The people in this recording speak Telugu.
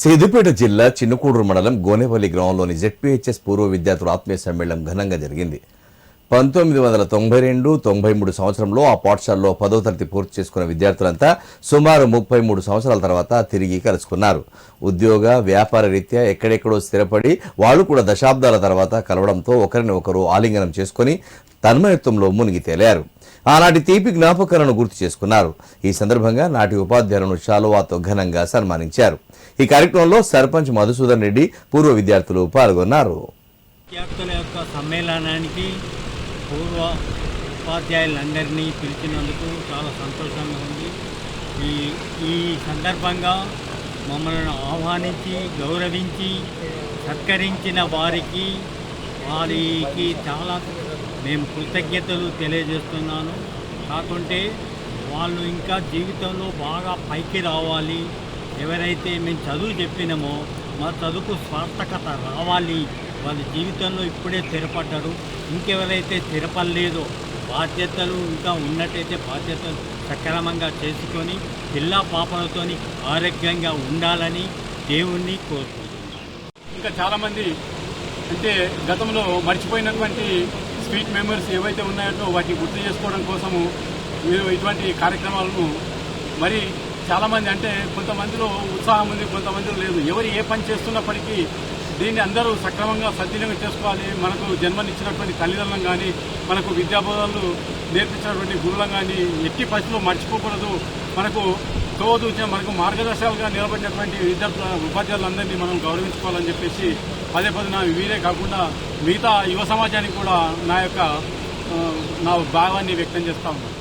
సిద్దిపేట జిల్లా చిన్నకూడూరు మండలం గోనేపల్లి గ్రామంలోని జెడ్పీహెచ్ఎస్ పూర్వ విద్యార్థుల ఆత్మీయ సమ్మేళనం ఘనంగా జరిగింది. 1992-93 సంవత్సరంలో ఆ పాఠశాలలో 10వ తరగతి పూర్తి చేసుకున్న విద్యార్థులంతా సుమారు 33 సంవత్సరాల తర్వాత తిరిగి కలుసుకున్నారు. ఉద్యోగ వ్యాపార రీత్యా ఎక్కడెక్కడో స్థిరపడి వాళ్ళు కూడా దశాబ్దాల తర్వాత కలవడంతో ఒకరిని ఒకరు ఆలింగనం చేసుకుని తన్మయత్వంలో మునిగి తేలారు. ఆనాటి తీపి జ్ఞాపకాలను గుర్తు చేసుకున్నారు. ఈ సందర్భంగా నాటి ఉపాధ్యాయులను శాలువాతో ఘనంగా సన్మానించారు. ఈ కార్యక్రమంలో సర్పంచ్ మధుసూదన్ రెడ్డి, పూర్వ విద్యార్థులు పాల్గొన్నారు. విద్యార్థుల యొక్క సమ్మేళనానికి పూర్వ ఉపాధ్యాయులందరినీ పిలిచినందుకు చాలా సంతోషంగా ఉంది. ఈ సందర్భంగా మమ్మల్ని ఆహ్వానించి గౌరవించి సత్కరించిన వారికి చాలా మేము కృతజ్ఞతలు తెలియజేస్తున్నాను. కాకుంటే వాళ్ళు ఇంకా జీవితంలో బాగా పైకి రావాలి. ఎవరైతే మేము చదువు చెప్పినామో మా చదువుకు సార్థకత రావాలి. వాళ్ళ జీవితంలో ఇప్పుడే స్థిరపడ్డారు. ఇంకెవరైతే స్థిరపడలేదో బాధ్యతలు ఇంకా ఉన్నట్టయితే బాధ్యతలు సక్రమంగా చేసుకొని పిల్లా పాపలతోని ఆరోగ్యంగా ఉండాలని దేవుణ్ణి కోరుకుంటున్నాను. ఇంకా చాలామంది అంటే గతంలో మర్చిపోయినటువంటి స్వీట్ మెమరీస్ ఏవైతే ఉన్నాయో వాటిని గుర్తు చేసుకోవడం కోసము ఇటువంటి కార్యక్రమాలను మరి చాలామంది అంటే కొంతమందిలో ఉత్సాహం ఉంది, కొంతమందిలో లేదు. ఎవరు ఏ పని చేస్తున్నప్పటికీ దీన్ని అందరూ సక్రమంగా సద్వినియోగం చేసుకోవాలి. మనకు జన్మనిచ్చినటువంటి తల్లిదండ్రులను కానీ మనకు విద్యాబోధనలు నేర్పించినటువంటి గురువులను కానీ ఎట్టి పరిస్థితుల్లో మర్చిపోకూడదు. మనకు తోదూచిన మనకు మార్గదర్శకాలుగా నిలబడినటువంటి ఉపాధ్యాయులందరినీ మనం గౌరవించుకోవాలని చెప్పేసి పదే వీరే కాకుండా మిగతా యువ సమాజానికి కూడా నా భావాన్ని వ్యక్తం చేస్తా ఉన్నాను.